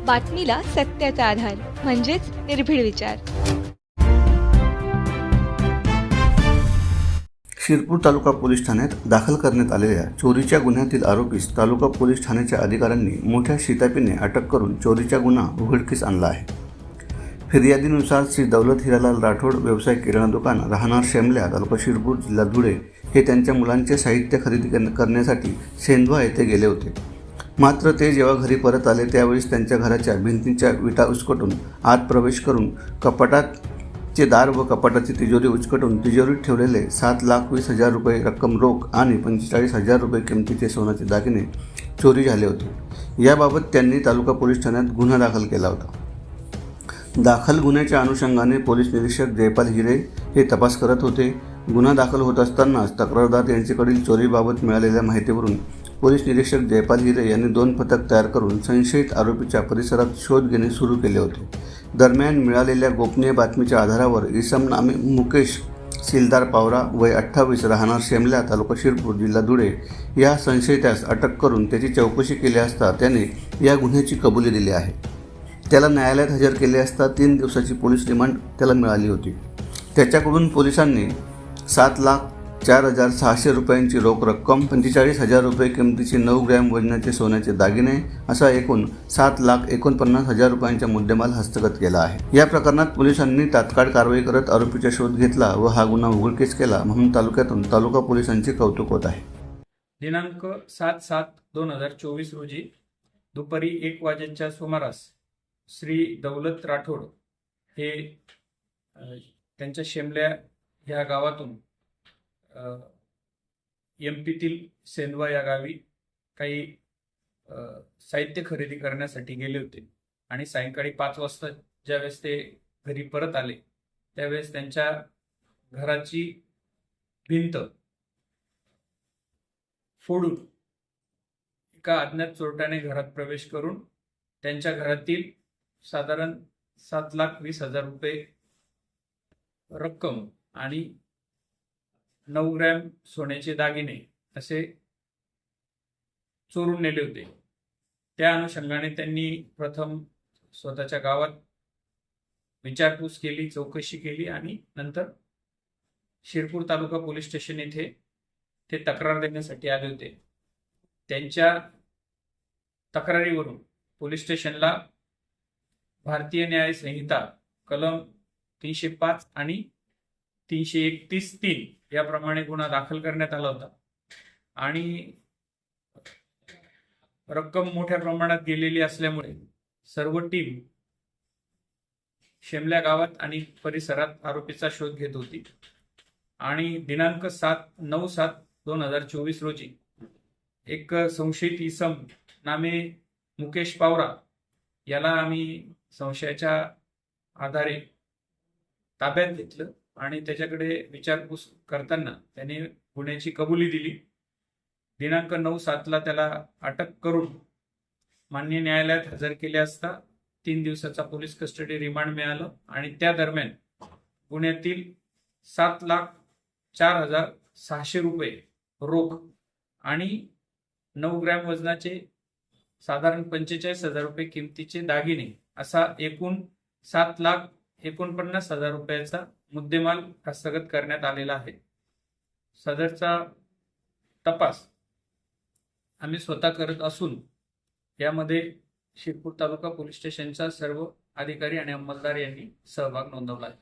बातमीला सत्याचा आधार म्हणजेच निर्भीड विचार. शिरपूर तालुका पोलीस ठाण्यात दाखल करण्यात आलेल्या चोरीच्या गुन्ह्यातील आरोपीस तालुका पोलीस ठाण्याच्या अधिकाऱ्यांनी मोठ्या शिताफीने अटक करून चोरीचा गुन्हा उघडकीस आणला आहे. फिर्यादीनुसार श्री दौलत हिरालाल राठोड व्यवसाय किराणा दुकान राहणार शेमल्या तालुका शिरपूर जिल्हा धुळे हे त्यांच्या मुलांचे साहित्य खरेदी करण्यासाठी सेंधवा येथे गेले होते. मात्र ते जेव्हा घरी परत आले त्यावेळेस त्यांच्या घराच्या भिंतींच्या विटा उचकटून आत प्रवेश करून कपाटाचे दार व कपाटाची तिजोरी उचकटून तिजोरीत ठेवलेले 7,20,000 रुपये रक्कम रोख आणि 45,000 रुपये किमतीचे सोन्याचे दागिने चोरी झाले होते. याबाबत त्यांनी तालुका पोलीस ठाण्यात गुन्हा दाखल केला होता. दाखल गुन्ह्याच्या अनुषंगाने पोलीस निरीक्षक जयपाल हिरे हे तपास करत होते. गुन्हा दाखल होत असतानाच तक्रारदार यांच्याकडील चोरीबाबत मिळालेल्या माहितीवरून पोलीस निरीक्षक जयपाल हिरे यांनी 2 पथक तयार करून संशयित आरोपीच्या परिसरात शोध घेणे सुरू केले होते. दरम्यान मिळालेल्या गोपनीय बातमीच्या आधारावर इसम नामे मुकेश सिलदार पावरा वय 28 राहणार शेमल्या तालुका शिरपूर जिल्हा धुळे या संशयितास अटक करून त्याची चौकशी केली असता त्याने या गुन्ह्याची कबुली दिली आहे. त्याला न्यायालयात हजर केले असता 3 दिवसाची पोलीस रिमांड त्याला मिळाली होती. त्याच्याकडून पोलिसांनी 7,04,600 रुपयांची रोख रक्कम, 45,000 रुपये किमतीचे 9 ग्रॅम वजनाचे सोन्याचे दागिने असा एकूण 7,49,000 रुपयांचा मुद्देमाल हस्तगत केला आहे. या प्रकरणात पोलिसांनी तात्काळ कारवाई करत आरोपीचा शोध घेतला व हा गुन्हा उघडकीस केला म्हणून तालुक्यातून तालुका पोलिसांचे कौतुक होत आहे. दिनांक 7/7/2024 रोजी दुपारी 1 वाजेच्या सुमारास श्री दौलत राठोड हे त्यांच्या शेमल्या ह्या गावातून MP-तील सेंधवा या गावी काही साहित्य खरेदी करण्यासाठी गेले होते आणि सायंकाळी 5 वाजता ज्यावेळेस ते घरी परत आले त्यावेळेस त्यांच्या घराची भिंत फोडून एका अज्ञात चोरट्याने घरात प्रवेश करून त्यांच्या घरातील साधारण 7,20,000 रुपये रक्कम आणि 9 ग्रॅम सोन्याचे दागिने असे चोरून नेले होते. त्या अनुषंगाने त्यांनी प्रथम स्वतःच्या गावात विचारपूस केली, चौकशी केली आणि नंतर शिरपूर तालुका पोलीस स्टेशन येथे ते तक्रार देण्यासाठी आले होते. त्यांच्या तक्रारीवरून पोलीस स्टेशनला भारतीय न्याय संहिता कलम 305 आणि 331(3) याप्रमाणे गुन्हा दाखल करण्यात आला होता आणि रक्कम मोठ्या प्रमाणात गेलेली असल्यामुळे सर्व टीम शेमल्या गावात आणि परिसरात आरोपीचा शोध घेत होती आणि दिनांक 9/7/2024 रोजी एक संशयित इसम नामे मुकेश पावरा याला आम्ही संशयाच्या आधारे ताब्यात घेतलं आणि त्याच्याकडे विचारपूस करताना त्याने गुन्ह्याची कबुली दिली. दिनांक 9/7 त्याला अटक करून मान्य न्यायालयात हजर केले असता 3 दिवसाचा पोलीस कस्टडी रिमांड मिळालं आणि त्या दरम्यान गुन्ह्यातील 7,04,600 रुपये रोख आणि 9 ग्रॅम वजनाचे साधारण 45,000 रुपये किमतीचे दागिने असा एकूण 7,49,000 रुपयाचा मुद्देमाल हस्तगत करण्यात आलेला आहे. सदरचा तपास आम्ही स्वतः करत असून यामध्ये शिरपूर तालुका पोलीस स्टेशनचा सर्व अधिकारी आणि अंमलदार यांनी सहभाग नोंदवला आहे.